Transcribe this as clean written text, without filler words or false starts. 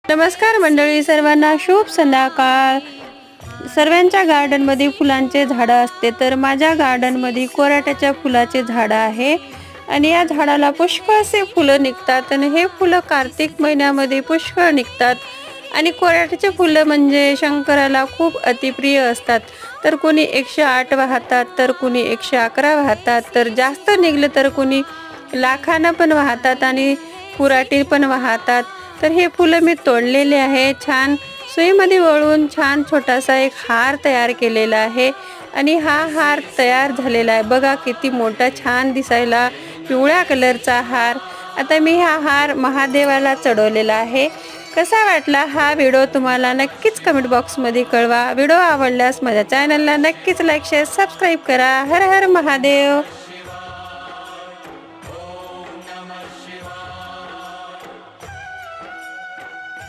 नमस्कार मंडळी, सर्वांना शुभ संध्याकाळ। सर्वांच्या गार्डनमध्ये फुलांचे झाडं असते, तर माझ्या गार्डनमध्ये कोराट्याच्या फुलाचे झाडं आहे आणि या झाडाला पुष्कळसे फुलं निघतात आणि हे फुलं कार्तिक महिन्यामध्ये पुष्कळ निघतात। आणि कोराट्याचे फुलं म्हणजे शंकराला खूप अतिप्रिय असतात। तर कोणी 108 वाहतात, तर कोणी 111 वाहतात, तर जास्त निघले तर कोणी लाखांना पण वाहतात आणि पुराटी पण वाहतात। तर हे फुलं मी तोडलेले आहे, छान सुईमध्ये वळून छान छोटासा एक हार तयार केलेला आहे आणि हा हार तयार झालेला आहे। बघा किती मोठा छान दिसायला पिवळ्या कलरचा हार। आता मी हा हार महादेवाला चढवलेला आहे। कसा वाटला हा व्हिडिओ तुम्हाला नक्कीच कमेंट बॉक्समध्ये कळवा। व्हिडिओ आवडल्यास माझ्या चॅनलला नक्कीच लाईक शेअर सबस्क्राईब करा। हर हर महादेव।